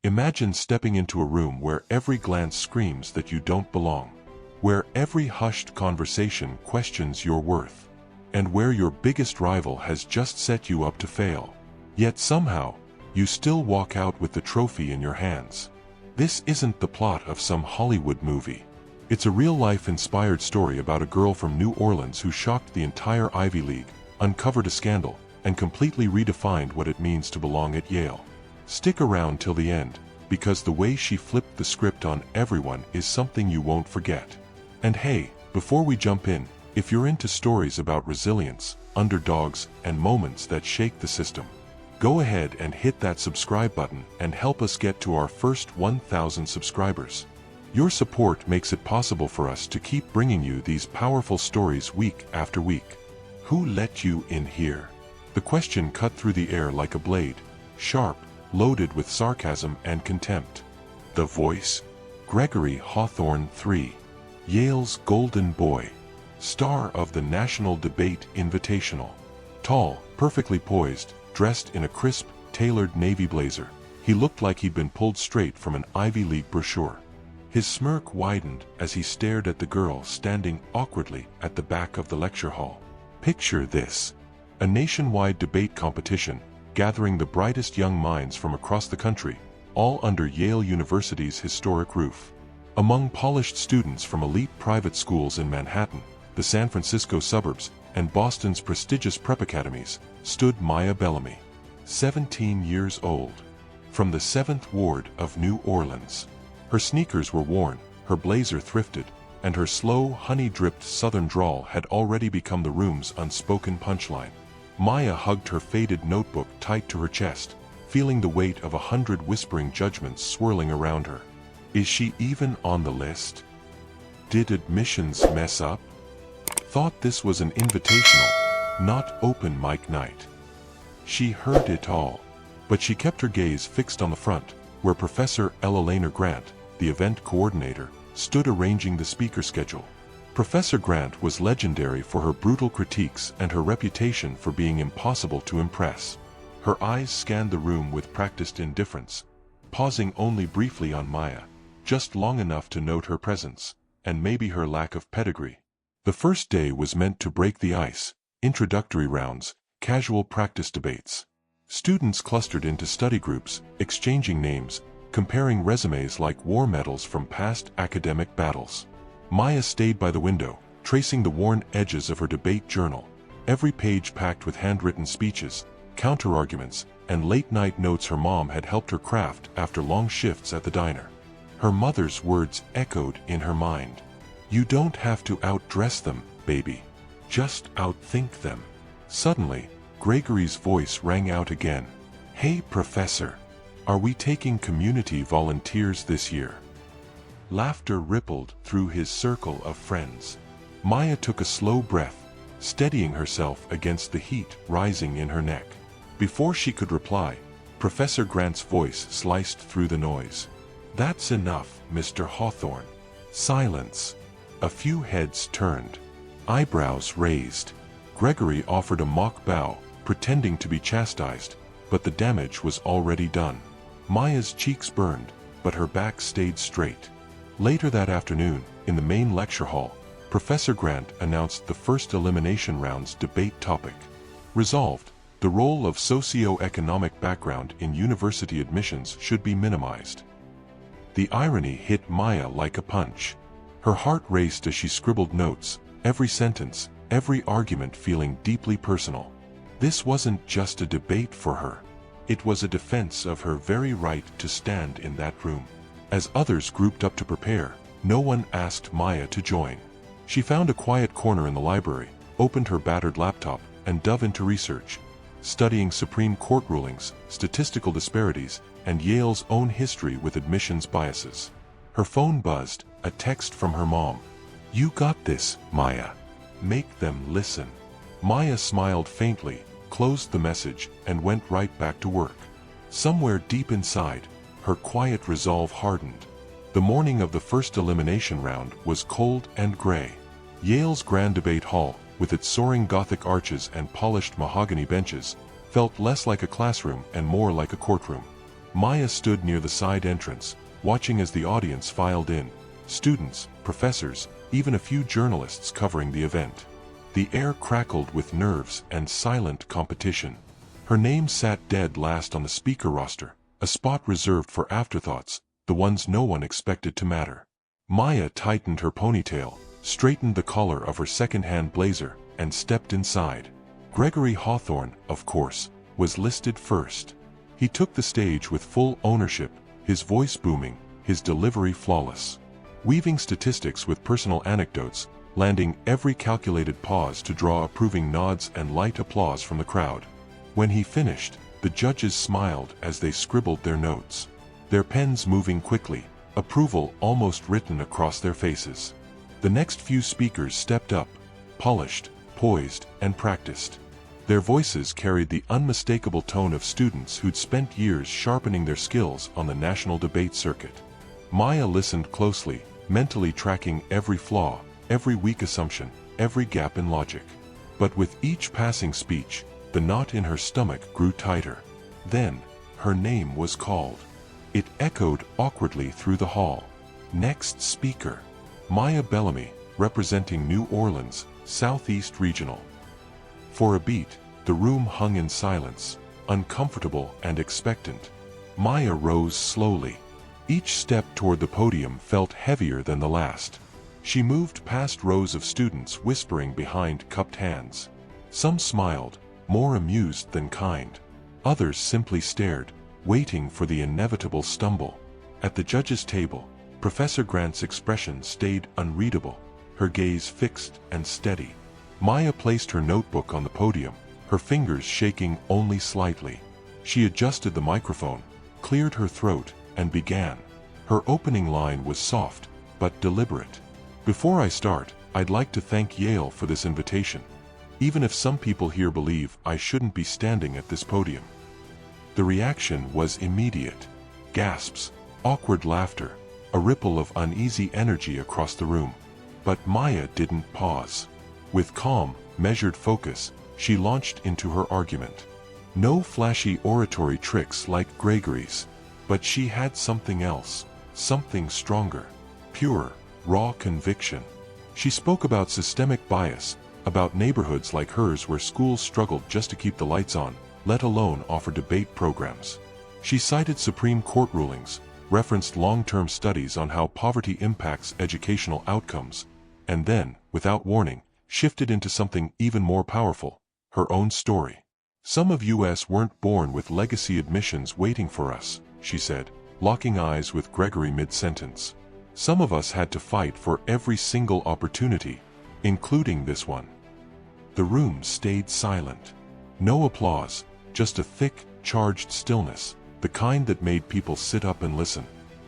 Imagine stepping into a room where every glance screams that you don't belong, where every hushed conversation questions your worth, and where your biggest rival has just set you up to fail. Yet somehow, you still walk out with the trophy in your hands. This isn't the plot of some Hollywood movie. It's a real-life inspired story about a girl from New Orleans who shocked the entire Ivy League, uncovered a scandal, and completely redefined what it means to belong at Yale. Stick around till the end, because the way she flipped the script on everyone is something you won't forget. And hey, before we jump in, if you're into stories about resilience, underdogs, and moments that shake the system, go ahead and hit that subscribe button and help us get to our first 1,000 subscribers. Your support makes it possible for us to keep bringing you these powerful stories week after week. Who let you in here? The question cut through the air like a blade, sharp, loaded with sarcasm and contempt. The voice? Gregory Hawthorne III, Yale's golden boy, star of the National Debate Invitational. Tall, perfectly poised, dressed in a crisp, tailored navy blazer, he looked like he'd been pulled straight from an Ivy League brochure. His smirk widened as he stared at the girl standing awkwardly at the back of the lecture hall. Picture this: a nationwide debate competition, gathering the brightest young minds from across the country, all under Yale University's historic roof. Among polished students from elite private schools in Manhattan, the San Francisco suburbs, and Boston's prestigious prep academies, stood Maya Bellamy, 17 years old, from the 7th Ward of New Orleans. Her sneakers were worn, her blazer thrifted, and her slow, honey-dripped southern drawl had already become the room's unspoken punchline. Maya hugged her faded notebook tight to her chest, feeling the weight of 100 whispering judgments swirling around her. Is she even on the list? Did admissions mess up? Thought this was an invitational, not open mic night. She heard it all, but she kept her gaze fixed on the front, where Professor Ella Lehner Grant, the event coordinator, stood arranging the speaker schedule. Professor Grant was legendary for her brutal critiques and her reputation for being impossible to impress. Her eyes scanned the room with practiced indifference, pausing only briefly on Maya, just long enough to note her presence, and maybe her lack of pedigree. The first day was meant to break the ice: introductory rounds, casual practice debates. Students clustered into study groups, exchanging names, comparing resumes like war medals from past academic battles. Maya stayed by the window, tracing the worn edges of her debate journal, every page packed with handwritten speeches, counterarguments, and late-night notes her mom had helped her craft after long shifts at the diner. Her mother's words echoed in her mind. "You don't have to outdress them, baby. Just outthink them." Suddenly, Gregory's voice rang out again. "Hey, Professor, are we taking community volunteers this year?" Laughter rippled through his circle of friends. Maya took a slow breath, steadying herself against the heat rising in her neck. Before she could reply, Professor Grant's voice sliced through the noise. "That's enough, Mr. Hawthorne." Silence. A few heads turned, eyebrows raised. Gregory offered a mock bow, pretending to be chastised, but the damage was already done. Maya's cheeks burned, but her back stayed straight. Later that afternoon, in the main lecture hall, Professor Grant announced the first elimination round's debate topic. Resolved: the role of socio-economic background in university admissions should be minimized. The irony hit Maya like a punch. Her heart raced as she scribbled notes, every sentence, every argument feeling deeply personal. This wasn't just a debate for her. It was a defense of her very right to stand in that room. As others grouped up to prepare, no one asked Maya to join. She found a quiet corner in the library, opened her battered laptop, and dove into research, studying Supreme Court rulings, statistical disparities, and Yale's own history with admissions biases. Her phone buzzed, a text from her mom. "You got this, Maya. Make them listen." Maya smiled faintly, closed the message, and went right back to work. Somewhere deep inside, her quiet resolve hardened. The morning of the first elimination round was cold and gray. Yale's Grand Debate Hall, with its soaring Gothic arches and polished mahogany benches, felt less like a classroom and more like a courtroom. Maya stood near the side entrance, watching as the audience filed in, students, professors, even a few journalists covering the event. The air crackled with nerves and silent competition. Her name sat dead last on the speaker roster, a spot reserved for afterthoughts, the ones no one expected to matter. Maya tightened her ponytail, straightened the collar of her second-hand blazer, and stepped inside. Gregory Hawthorne, of course, was listed first. He took the stage with full ownership, his voice booming, his delivery flawless. Weaving statistics with personal anecdotes, landing every calculated pause to draw approving nods and light applause from the crowd. When he finished, the judges smiled as they scribbled their notes, their pens moving quickly, approval almost written across their faces. The next few speakers stepped up, polished, poised, and practiced. Their voices carried the unmistakable tone of students who'd spent years sharpening their skills on the national debate circuit. Maya listened closely, mentally tracking every flaw, every weak assumption, every gap in logic. But with each passing speech, the knot in her stomach grew tighter. Then, her name was called. It echoed awkwardly through the hall. Next speaker. Maya Bellamy, representing New Orleans, Southeast Regional. For a beat, the room hung in silence, uncomfortable and expectant. Maya rose slowly. Each step toward the podium felt heavier than the last. She moved past rows of students whispering behind cupped hands. Some smiled, more amused than kind. Others simply stared, waiting for the inevitable stumble. At the judges' table, Professor Grant's expression stayed unreadable, her gaze fixed and steady. Maya placed her notebook on the podium, her fingers shaking only slightly. She adjusted the microphone, cleared her throat, and began. Her opening line was soft, but deliberate. Before I start, I'd like to thank Yale for this invitation. Even if some people here believe I shouldn't be standing at this podium. The reaction was immediate. Gasps, awkward laughter, a ripple of uneasy energy across the room. But Maya didn't pause. With calm, measured focus, she launched into her argument. No flashy oratory tricks like Gregory's, but she had something else, something stronger. Pure, raw conviction. She spoke about systemic bias, about neighborhoods like hers where schools struggled just to keep the lights on, let alone offer debate programs. She cited Supreme Court rulings, referenced long-term studies on how poverty impacts educational outcomes, and then, without warning, shifted into something even more powerful, her own story. Some of us weren't born with legacy admissions waiting for us, she said, locking eyes with Gregory mid-sentence. Some of us had to fight for every single opportunity, including this one. The room stayed silent. No applause, just a thick, charged stillness, the kind that made people sit up and listen.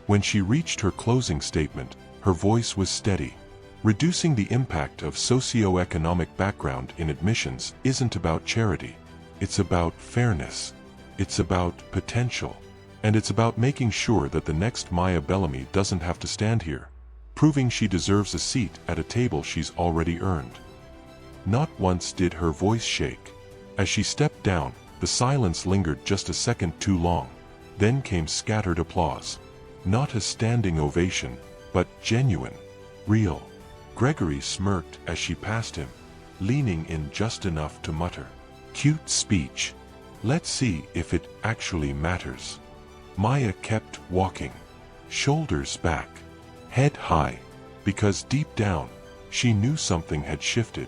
When she reached her closing statement, her voice was steady. Reducing the impact of socioeconomic background in admissions isn't about charity. It's about fairness. It's about potential. And it's about making sure that the next Maya Bellamy doesn't have to stand here, proving she deserves a seat at a table she's already earned. Not once did her voice shake. As she stepped down, the silence lingered just a second too long. Then came scattered applause. Not a standing ovation, but genuine, real. Gregory smirked as she passed him, leaning in just enough to mutter, "Cute speech. Let's see if it actually matters." Maya kept walking, shoulders back, head high, because deep down, she knew something had shifted.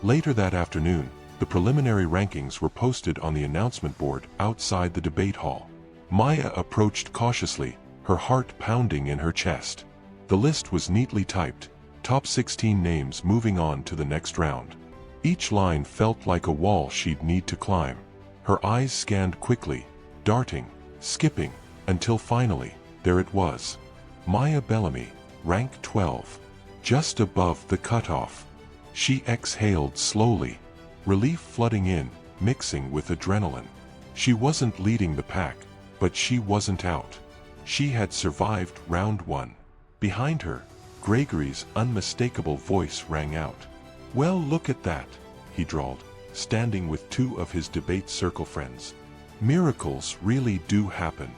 Later that afternoon, the preliminary rankings were posted on the announcement board outside the debate hall. Maya approached cautiously, her heart pounding in her chest. The list was neatly typed, top 16 names moving on to the next round. Each line felt like a wall she'd need to climb. Her eyes scanned quickly, darting, skipping, until finally, there it was. Maya Bellamy, rank 12. Just above the cutoff. She exhaled slowly, relief flooding in, mixing with adrenaline. She wasn't leading the pack, but she wasn't out. She had survived round one. Behind her, Gregory's unmistakable voice rang out. "Well, look at that," he drawled, standing with two of his debate circle friends. "Miracles really do happen."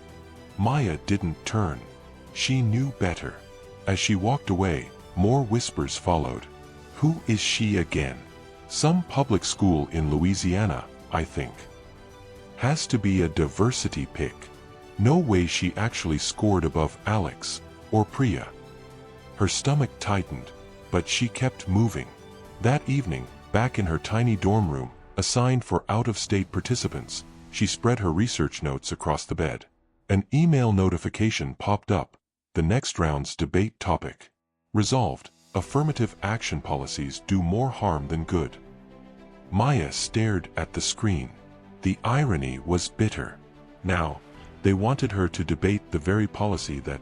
Maya didn't turn. She knew better. As she walked away, more whispers followed. Who is she again? Some public school in Louisiana, I think. Has to be a diversity pick. No way she actually scored above Alex or Priya. Her stomach tightened, but she kept moving. That evening, back in her tiny dorm room, assigned for out-of-state participants, she spread her research notes across the bed. An email notification popped up. The next round's debate topic. Resolved, affirmative action policies do more harm than good. Maya stared at the screen. The irony was bitter. Now, they wanted her to debate the very policy that,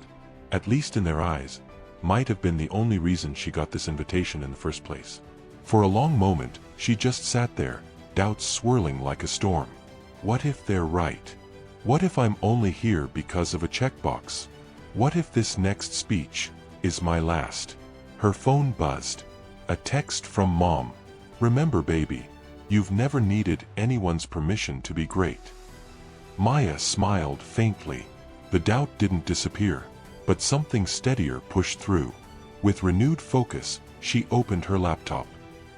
at least in their eyes, might have been the only reason she got this invitation in the first place. For a long moment, she just sat there, doubts swirling like a storm. What if they're right? What if I'm only here because of a checkbox? What if this next speech is my last? Her phone buzzed. A text from Mom. Remember, baby, you've never needed anyone's permission to be great. Maya smiled faintly. The doubt didn't disappear, but something steadier pushed through. With renewed focus, she opened her laptop.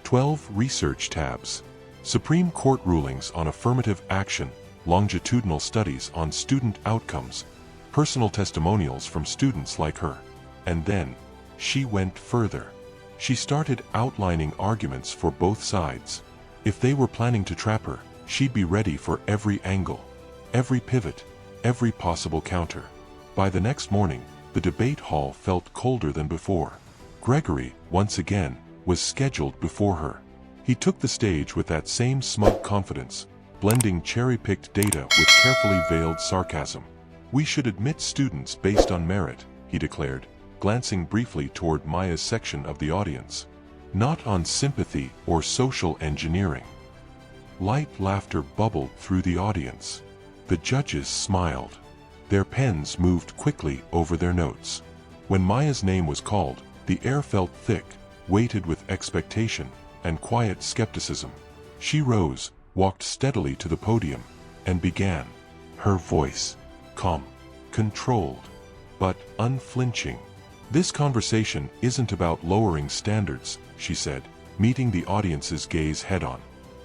12 research tabs. Supreme Court rulings on affirmative action, longitudinal studies on student outcomes, personal testimonials from students like her. And then, she went further. She started outlining arguments for both sides. If they were planning to trap her, she'd be ready for every angle, every pivot, every possible counter. By the next morning, the debate hall felt colder than before. Gregory, once again, was scheduled before her. He took the stage with that same smug confidence, blending cherry-picked data with carefully veiled sarcasm. We should admit students based on merit, he declared, glancing briefly toward Maya's section of the audience. Not on sympathy or social engineering. Light laughter bubbled through the audience. The judges smiled. Their pens moved quickly over their notes. When Maya's name was called, the air felt thick, weighted with expectation and quiet skepticism. She rose, walked steadily to the podium, and began. Her voice, calm, controlled, but unflinching. This conversation isn't about lowering standards, she said, meeting the audience's gaze head-on.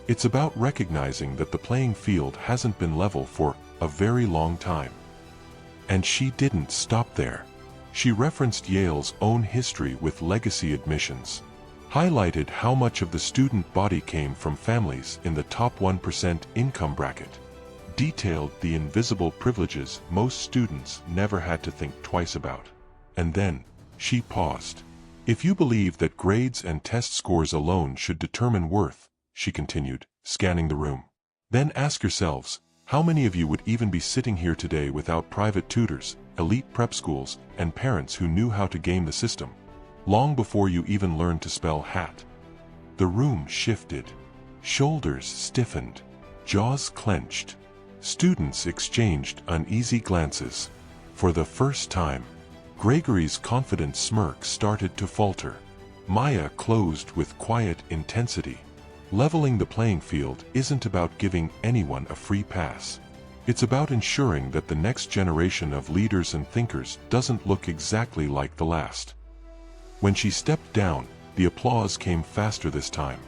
It's about recognizing that the playing field hasn't been level for a very long time. And she didn't stop there. She referenced Yale's own history with legacy admissions, highlighted how much of the student body came from families in the top 1% income bracket, detailed the invisible privileges most students never had to think twice about. And then, she paused. If you believe that grades and test scores alone should determine worth, she continued, scanning the room, then ask yourselves, how many of you would even be sitting here today without private tutors, elite prep schools, and parents who knew how to game the system, long before you even learned to spell hat? The room shifted. Shoulders stiffened. Jaws clenched. Students exchanged uneasy glances. For the first time, Gregory's confident smirk started to falter. Maya closed with quiet intensity. Leveling the playing field isn't about giving anyone a free pass. It's about ensuring that the next generation of leaders and thinkers doesn't look exactly like the last. When she stepped down, the applause came faster this time.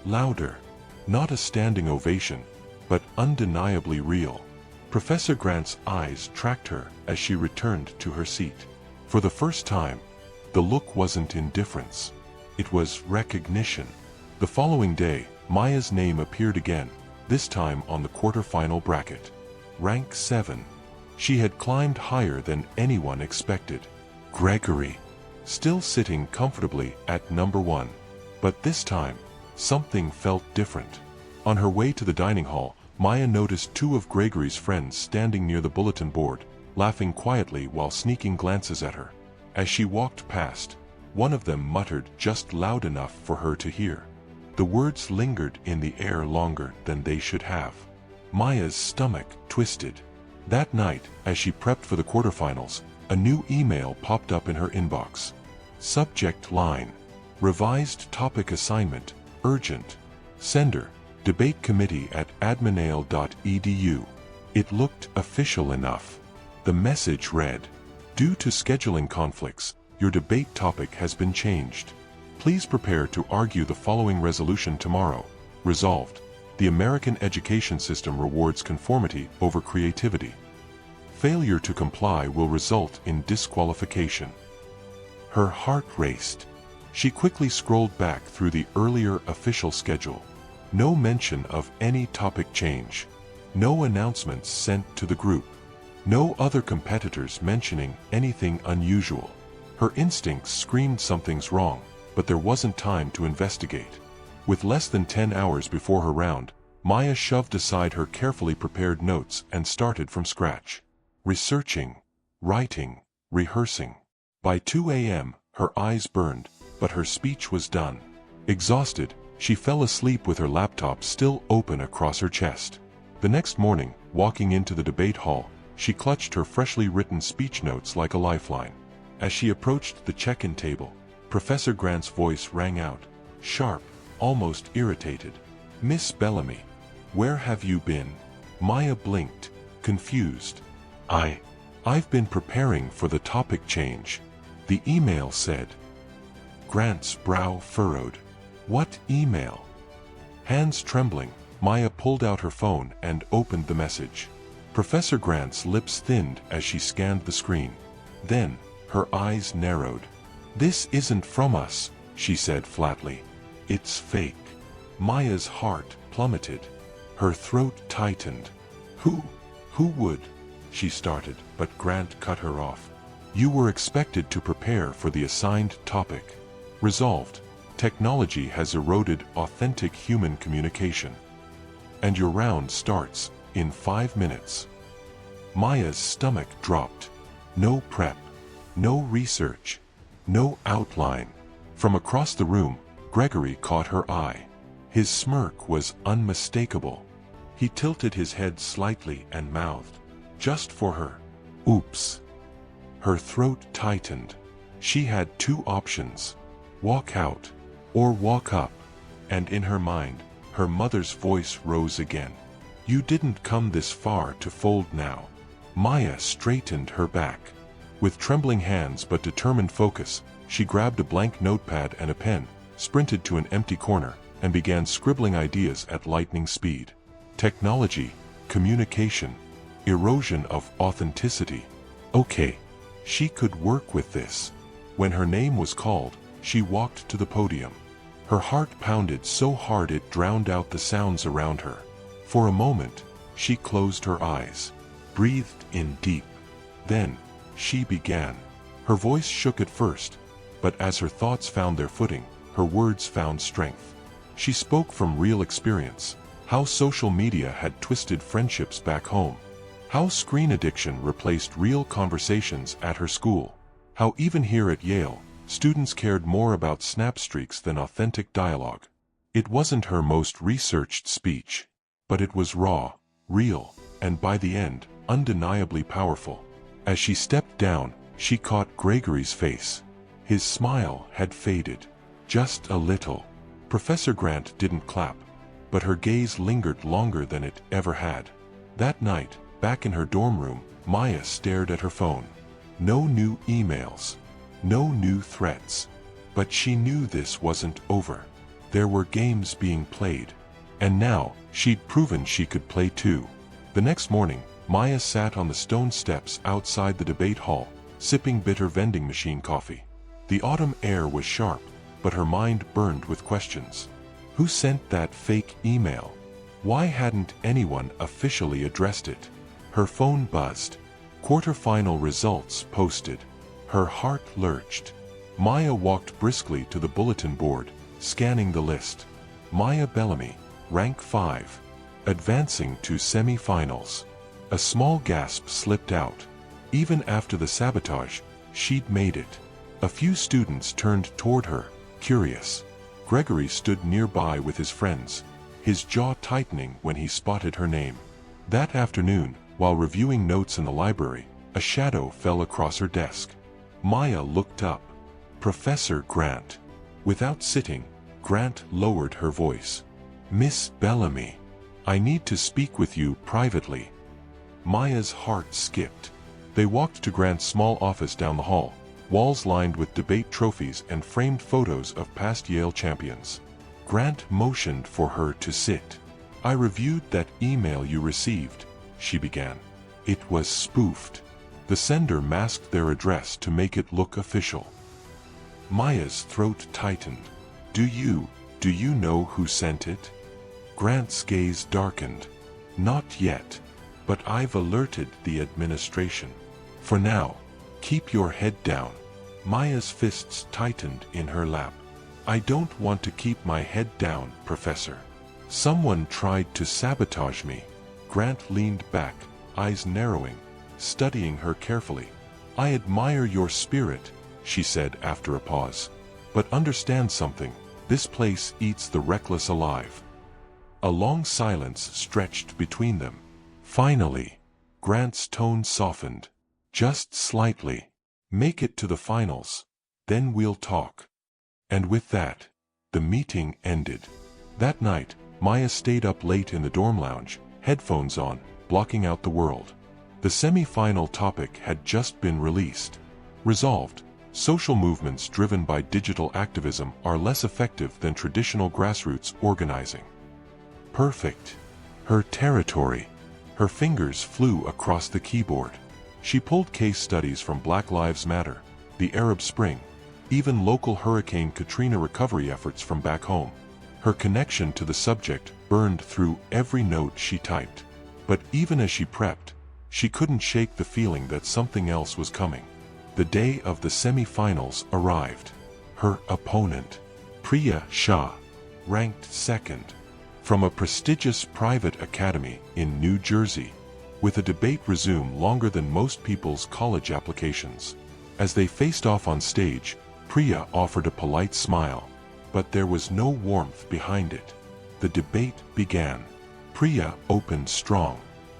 Louder. Not a standing ovation, but undeniably real. Professor Grant's eyes tracked her as she returned to her seat. For the first time, the look wasn't indifference. It was recognition. The following day, Maya's name appeared again, this time on the quarterfinal bracket. Rank 7. She had climbed higher than anyone expected. Gregory, still sitting comfortably at number 1. But this time, something felt different. On her way to the dining hall, Maya noticed 2 of Gregory's friends standing near the bulletin board, laughing quietly while sneaking glances at her. As she walked past, one of them muttered just loud enough for her to hear. The words lingered in the air longer than they should have. Maya's stomach twisted. That night, as she prepped for the quarterfinals, a new email popped up in her inbox. Subject line: revised topic assignment, urgent. Sender: debate committee at adminale.edu. It looked official enough. The message read, "Due to scheduling conflicts, your debate topic has been changed. Please prepare to argue the following resolution tomorrow. Resolved. The American education system rewards conformity over creativity. Failure to comply will result in disqualification." Her heart raced. She quickly scrolled back through the earlier official schedule. No mention of any topic change. No announcements sent to the group. No other competitors mentioning anything unusual. Her instincts screamed something's wrong, but there wasn't time to investigate. With less than 10 hours before her round, Maya shoved aside her carefully prepared notes and started from scratch. Researching, writing, rehearsing. By 2 a.m., her eyes burned, but her speech was done. Exhausted, she fell asleep with her laptop still open across her chest. The next morning, walking into the debate hall, she clutched her freshly written speech notes like a lifeline. As she approached the check-in table, Professor Grant's voice rang out, sharp, almost irritated. "Miss Bellamy, where have you been?" Maya blinked, confused. I've been preparing for the topic change," the email said. Grant's brow furrowed. "What email?" Hands trembling, Maya pulled out her phone and opened the message. Professor Grant's lips thinned as she scanned the screen. Then, her eyes narrowed. "This isn't from us," she said flatly. "It's fake." Maya's heart plummeted. Her throat tightened. Who would?" she started, but Grant cut her off. "You were expected to prepare for the assigned topic. Resolved. Technology has eroded authentic human communication. And your round starts in 5 minutes." Maya's stomach dropped. No prep. No research. No outline. From across the room, Gregory caught her eye. His smirk was unmistakable. He tilted his head slightly and mouthed, "Just for her." Oops. Her throat tightened. She had 2 options. Walk out, or walk up. And in her mind, her mother's voice rose again. "You didn't come this far to fold now." Maya straightened her back. With trembling hands but determined focus, she grabbed a blank notepad and a pen, sprinted to an empty corner, and began scribbling ideas at lightning speed. Technology, communication, erosion of authenticity. Okay, she could work with this. When her name was called, she walked to the podium. Her heart pounded so hard it drowned out the sounds around her. For a moment, she closed her eyes, breathed in deep. Then, she began. Her voice shook at first, but as her thoughts found their footing, her words found strength. She spoke from real experience, how social media had twisted friendships back home, how screen addiction replaced real conversations at her school, how even here at Yale, students cared more about snapstreaks than authentic dialogue. It wasn't her most researched speech, but it was raw, real, and by the end, undeniably powerful. As she stepped down, she caught Gregory's face. His smile had faded. Just a little. Professor Grant didn't clap, but her gaze lingered longer than it ever had. That night, back in her dorm room, Maya stared at her phone. No new emails. No new threats. But she knew this wasn't over. There were games being played. And now, she'd proven she could play too. The next morning, Maya sat on the stone steps outside the debate hall, sipping bitter vending machine coffee. The autumn air was sharp, but her mind burned with questions. Who sent that fake email? Why hadn't anyone officially addressed it? Her phone buzzed. Quarterfinal results posted. Her heart lurched. Maya walked briskly to the bulletin board, scanning the list. Maya Bellamy, rank 5. Advancing to semi-finals. A small gasp slipped out. Even after the sabotage, she'd made it. A few students turned toward her, curious. Gregory stood nearby with his friends, his jaw tightening when he spotted her name. That afternoon, while reviewing notes in the library, a shadow fell across her desk. Maya looked up. Professor Grant. Without sitting, Grant lowered her voice. "Miss Bellamy, I need to speak with you privately." Maya's heart skipped. They walked to Grant's small office down the hall, walls lined with debate trophies and framed photos of past Yale champions. Grant motioned for her to sit. "I reviewed that email you received," she began. "It was spoofed." The sender masked their address to make it look official. Maya's throat tightened. Do you know who sent it?" Grant's gaze darkened. "Not yet. But I've alerted the administration. For now, keep your head down." Maya's fists tightened in her lap. "I don't want to keep my head down, Professor. Someone tried to sabotage me." Grant leaned back, eyes narrowing, studying her carefully. "I admire your spirit," she said after a pause. "But understand something, this place eats the reckless alive." A long silence stretched between them. Finally, Grant's tone softened. "Just slightly. Make it to the finals. Then we'll talk." And with that, the meeting ended. That night, Maya stayed up late in the dorm lounge, headphones on, blocking out the world. The semi-final topic had just been released. Resolved, social movements driven by digital activism are less effective than traditional grassroots organizing. Perfect. Her territory. Her fingers flew across the keyboard. She pulled case studies from Black Lives Matter, the Arab Spring, even local Hurricane Katrina recovery efforts from back home. Her connection to the subject burned through every note she typed. But even as she prepped, she couldn't shake the feeling that something else was coming. The day of the semi-finals arrived. Her opponent, Priya Shah, ranked second, from a prestigious private academy in New Jersey, with a debate resume longer than most people's college applications. As they faced off on stage, Priya offered a polite smile, but there was no warmth behind it. The debate began. Priya opened strong.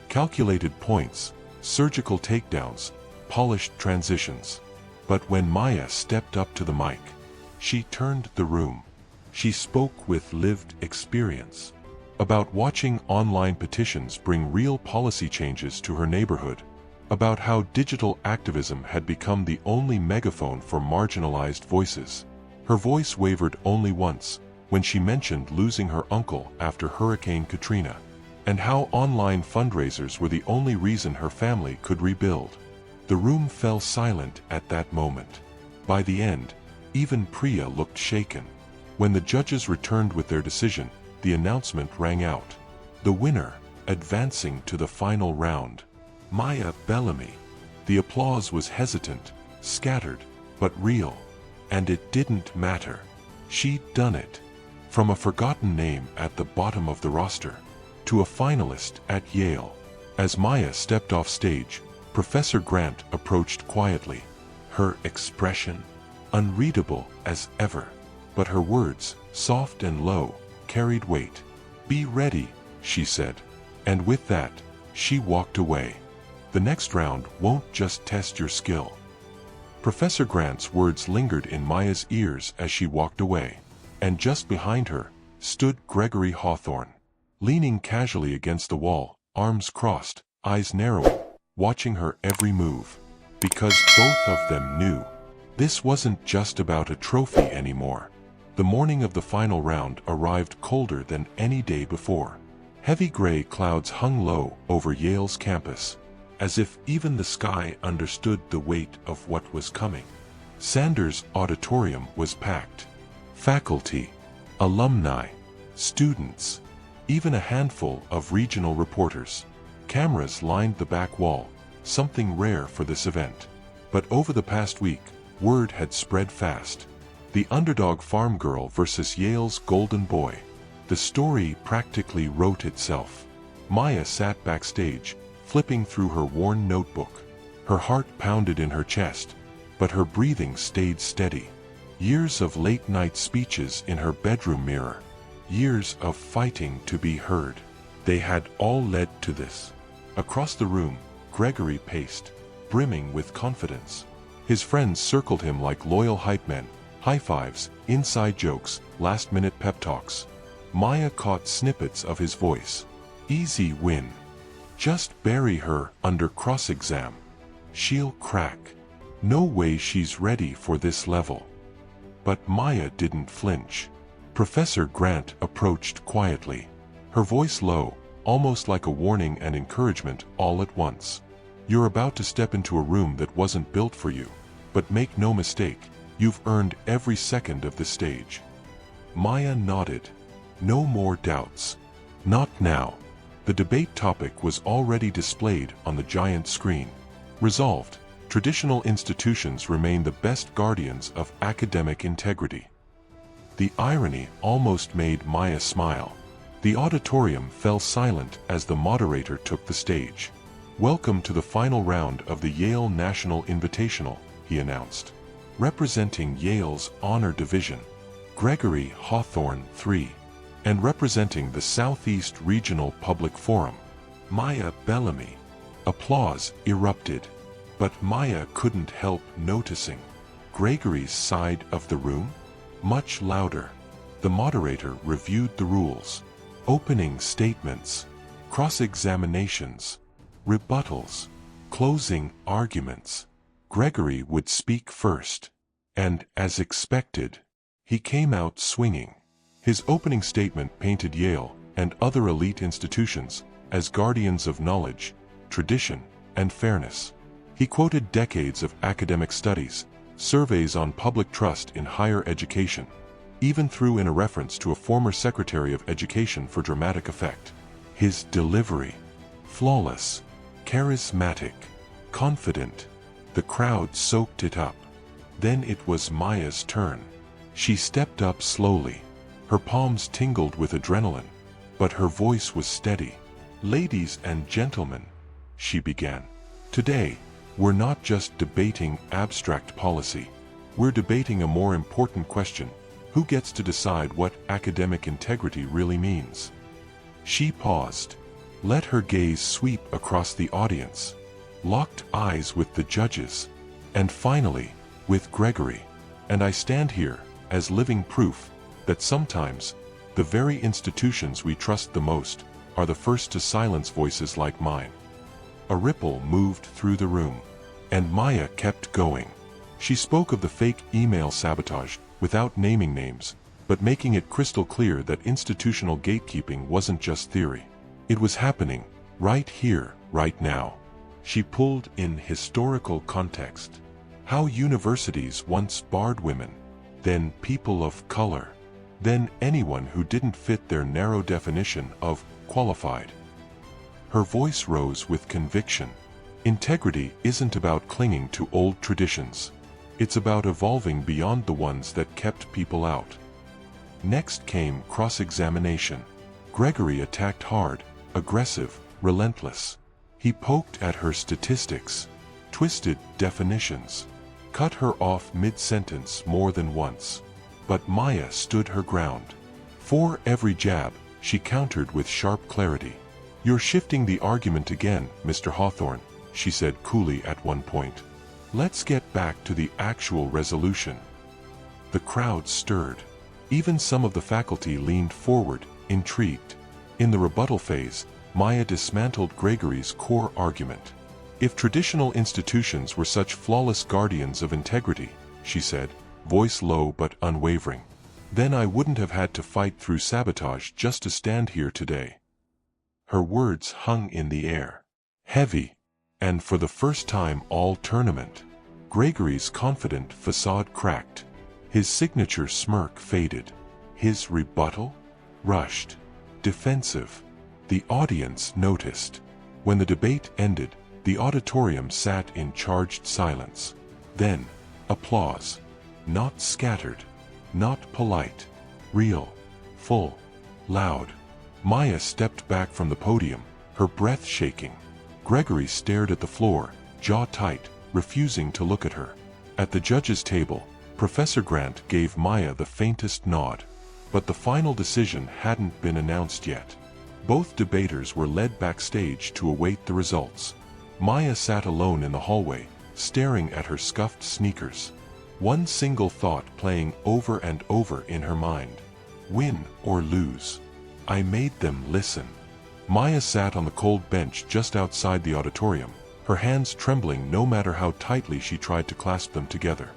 Calculated points, surgical takedowns, polished transitions. But when Maya stepped up to the mic, she turned the room. She spoke with lived experience about watching online petitions bring real policy changes to her neighborhood, about how digital activism had become the only megaphone for marginalized voices. Her voice wavered only once, when she mentioned losing her uncle after Hurricane Katrina, and how online fundraisers were the only reason her family could rebuild. The room fell silent at that moment. By the end, even Priya looked shaken. When the judges returned with their decision, the announcement rang out. The winner, advancing to the final round, Maya Bellamy. The applause was hesitant, scattered, but real. And it didn't matter. She'd done it. From a forgotten name at the bottom of the roster, to a finalist at Yale. As Maya stepped off stage, Professor Grant approached quietly, her expression unreadable as ever. But her words, soft and low, carried weight. "Be ready," she said. And with that, she walked away. "The next round won't just test your skill." Professor Grant's words lingered in Maya's ears as she walked away. And just behind her, stood Gregory Hawthorne, leaning casually against the wall, arms crossed, eyes narrowing, watching her every move. Because both of them knew, this wasn't just about a trophy anymore. The morning of the final round arrived colder than any day before. Heavy gray clouds hung low over Yale's campus, as if even the sky understood the weight of what was coming. Sanders Auditorium was packed. Faculty, alumni, students, even a handful of regional reporters. Cameras lined the back wall, something rare for this event. But over the past week, word had spread fast. The underdog farm girl versus Yale's golden boy. The story practically wrote itself. Maya sat backstage, flipping through her worn notebook. Her heart pounded in her chest, but her breathing stayed steady. Years of late-night speeches in her bedroom mirror. Years of fighting to be heard. They had all led to this. Across the room, Gregory paced, brimming with confidence. His friends circled him like loyal hype men. High fives, inside jokes, last-minute pep talks. Maya caught snippets of his voice. Easy win. Just bury her under cross-exam. She'll crack. No way she's ready for this level. But Maya didn't flinch. Professor Grant approached quietly, her voice low, almost like a warning and encouragement all at once. You're about to step into a room that wasn't built for you, but make no mistake, you've earned every second of the stage. Maya nodded. No more doubts. Not now. The debate topic was already displayed on the giant screen. Resolved, traditional institutions remain the best guardians of academic integrity. The irony almost made Maya smile. The auditorium fell silent as the moderator took the stage. Welcome to the final round of the Yale National Invitational, he announced. Representing Yale's Honor Division, Gregory Hawthorne III, and representing the Southeast Regional Public Forum, Maya Bellamy. Applause erupted, but Maya couldn't help noticing Gregory's side of the room. Much louder. The moderator reviewed the rules. Opening statements, cross-examinations, rebuttals, closing arguments. Gregory would speak first, and, as expected, he came out swinging. His opening statement painted Yale and other elite institutions as guardians of knowledge, tradition, and fairness. He quoted decades of academic studies, surveys on public trust in higher education, even threw in a reference to a former Secretary of Education for dramatic effect. His delivery, flawless, charismatic, confident. The crowd soaked it up. Then it was Maya's turn. She stepped up slowly. Her palms tingled with adrenaline, but her voice was steady. Ladies and gentlemen, she began. Today, we're not just debating abstract policy. We're debating a more important question. Who gets to decide what academic integrity really means? She paused, let her gaze sweep across the audience, locked eyes with the judges, and finally, with Gregory. And I stand here as living proof that sometimes the very institutions we trust the most are the first to silence voices like mine. A ripple moved through the room, and Maya kept going. She spoke of the fake email sabotage without naming names, but making it crystal clear that institutional gatekeeping wasn't just theory. It was happening, right here, right now. She pulled in historical context. How universities once barred women, then people of color, then anyone who didn't fit their narrow definition of qualified. Her voice rose with conviction. Integrity isn't about clinging to old traditions. It's about evolving beyond the ones that kept people out. Next came cross-examination. Gregory attacked hard, aggressive, relentless. He poked at her statistics, twisted definitions, cut her off mid-sentence more than once. But Maya stood her ground. For every jab, she countered with sharp clarity. You're shifting the argument again, Mr. Hawthorne, she said coolly at one point. Let's get back to the actual resolution. The crowd stirred. Even some of the faculty leaned forward, intrigued. In the rebuttal phase, Maya dismantled Gregory's core argument. If traditional institutions were such flawless guardians of integrity, she said, voice low but unwavering, then I wouldn't have had to fight through sabotage just to stand here today. Her words hung in the air, heavy, and for the first time all tournament, Gregory's confident facade cracked. His signature smirk faded. His rebuttal? Rushed. Defensive. The audience noticed. When the debate ended, the auditorium sat in charged silence. Then, applause. Not scattered. Not polite. Real. Full. Loud. Maya stepped back from the podium, her breath shaking. Gregory stared at the floor, jaw tight, refusing to look at her. At the judges' table, Professor Grant gave Maya the faintest nod. But the final decision hadn't been announced yet. Both debaters were led backstage to await the results. Maya sat alone in the hallway, staring at her scuffed sneakers. One single thought playing over and over in her mind. Win or lose. I made them listen. Maya sat on the cold bench just outside the auditorium, her hands trembling no matter how tightly she tried to clasp them together.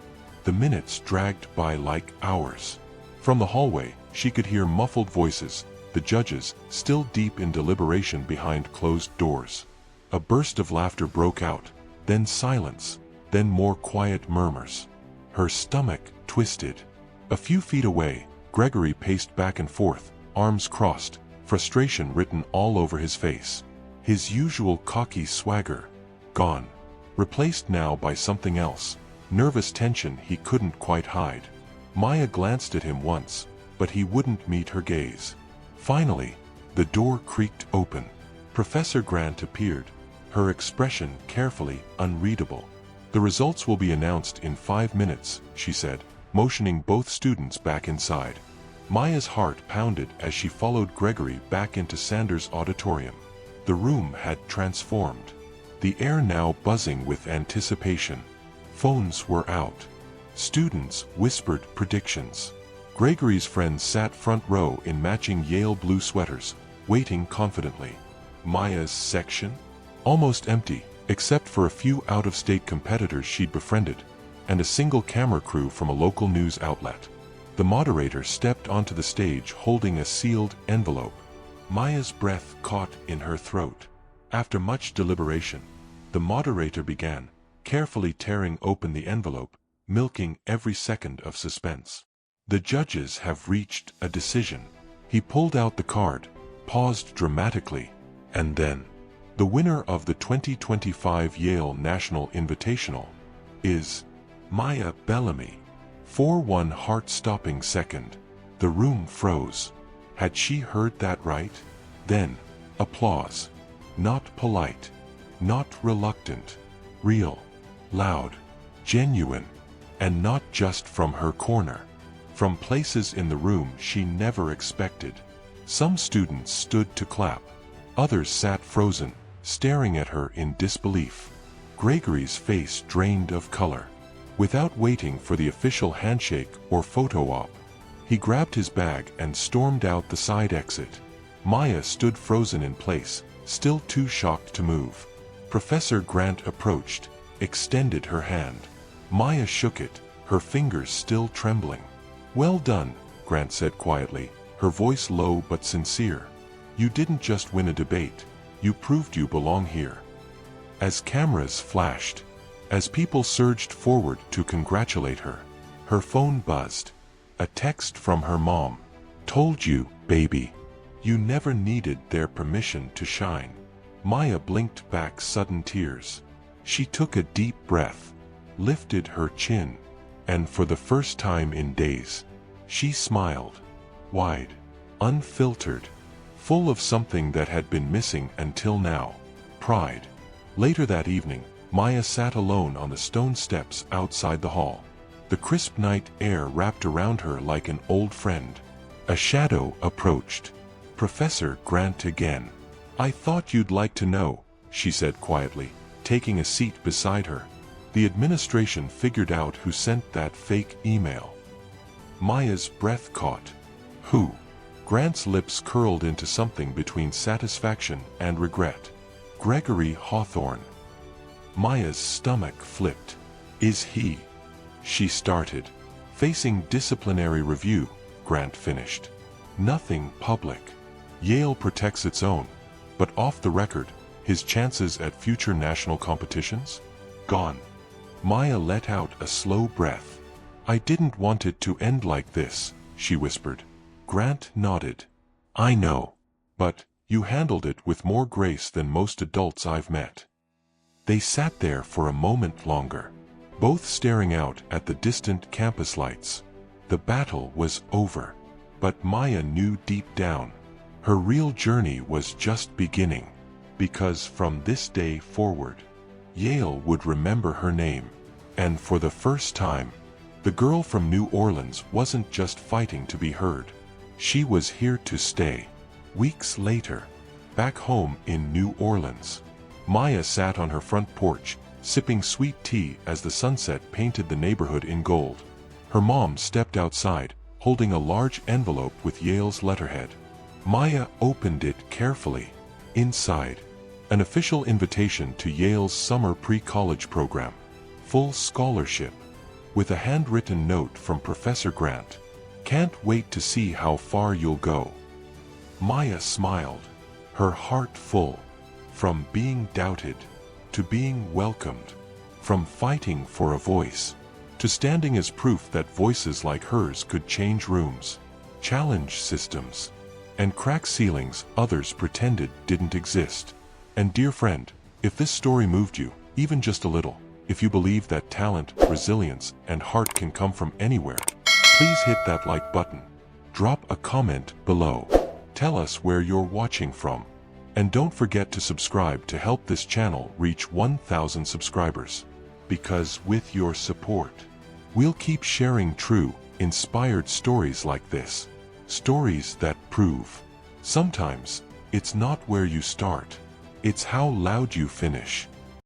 The minutes dragged by like hours. From the hallway, she could hear muffled voices, the judges still deep in deliberation behind closed doors. A burst of laughter broke out, then silence, then more quiet murmurs. Her stomach twisted. A few feet away, Gregory paced back and forth, arms crossed, frustration written all over his face. His usual cocky swagger, gone. Replaced now by something else, nervous tension he couldn't quite hide. Maya glanced at him once, but he wouldn't meet her gaze. Finally, the door creaked open. Professor Grant appeared, her expression carefully unreadable. "The results will be announced in 5 minutes," she said, motioning both students back inside. Maya's heart pounded as she followed Gregory back into Sanders' auditorium. The room had transformed. The air now buzzing with anticipation. Phones were out. Students whispered predictions. Gregory's friends sat front row in matching Yale blue sweaters, waiting confidently. Maya's section? Almost empty, except for a few out-of-state competitors she'd befriended, and a single camera crew from a local news outlet. The moderator stepped onto the stage holding a sealed envelope. Maya's breath caught in her throat. After much deliberation, the moderator began, carefully tearing open the envelope, milking every second of suspense. "The judges have reached a decision." He pulled out the card, paused dramatically, and then, "The winner of the 2025 Yale National Invitational is Maya Bellamy." For one heart-stopping second, the room froze. Had she heard that right? Then, applause. Not polite, not reluctant, real, loud, genuine, and not just from her corner. From places in the room she never expected. Some students stood to clap. Others sat frozen, staring at her in disbelief. Gregory's face drained of color. Without waiting for the official handshake or photo op, he grabbed his bag and stormed out the side exit. Maya stood frozen in place, still too shocked to move. Professor Grant approached, extended her hand. Maya shook it, her fingers still trembling. "Well done," Grant said quietly, her voice low but sincere. "You didn't just win a debate, you proved you belong here." As cameras flashed, as people surged forward to congratulate her, her phone buzzed. A text from her mom. "Told you, baby. You never needed their permission to shine." Maya blinked back sudden tears. She took a deep breath, lifted her chin, and for the first time in days, she smiled. Wide, unfiltered, full of something that had been missing until now. Pride. Later that evening, Maya sat alone on the stone steps outside the hall. The crisp night air wrapped around her like an old friend. A shadow approached. Professor Grant again. "I thought you'd like to know," she said quietly, taking a seat beside her. "The administration figured out who sent that fake email." Maya's breath caught. "Who?" Grant's lips curled into something between satisfaction and regret. "Gregory Hawthorne." Maya's stomach flipped. "Is he?" She started. "Facing disciplinary review," Grant finished. "Nothing public. Yale protects its own. But off the record, his chances at future national competitions? Gone." Maya let out a slow breath. "I didn't want it to end like this," she whispered. Grant nodded. "I know. But you handled it with more grace than most adults I've met." They sat there for a moment longer, both staring out at the distant campus lights. The battle was over. But Maya knew deep down, her real journey was just beginning. Because from this day forward, Yale would remember her name. And for the first time, the girl from New Orleans wasn't just fighting to be heard. She was here to stay. Weeks later, back home in New Orleans, Maya sat on her front porch, sipping sweet tea as the sunset painted the neighborhood in gold. Her mom stepped outside, holding a large envelope with Yale's letterhead. Maya opened it carefully. Inside, An official invitation to Yale's summer pre-college program. Full scholarship. With a handwritten note from Professor Grant. Can't wait to see how far you'll go. Maya smiled, her heart full. From being doubted, to being welcomed. From fighting for a voice, to standing as proof that voices like hers could change rooms, challenge systems, and crack ceilings others pretended didn't exist. And dear friend, if this story moved you, even just a little, if you believe that talent, resilience, and heart can come from anywhere, please hit that like button. Drop a comment below. Tell us where you're watching from. And don't forget to subscribe to help this channel reach 1,000 subscribers. Because with your support, we'll keep sharing true, inspired stories like this. Stories that prove. Sometimes, it's not where you start. It's how loud you finish.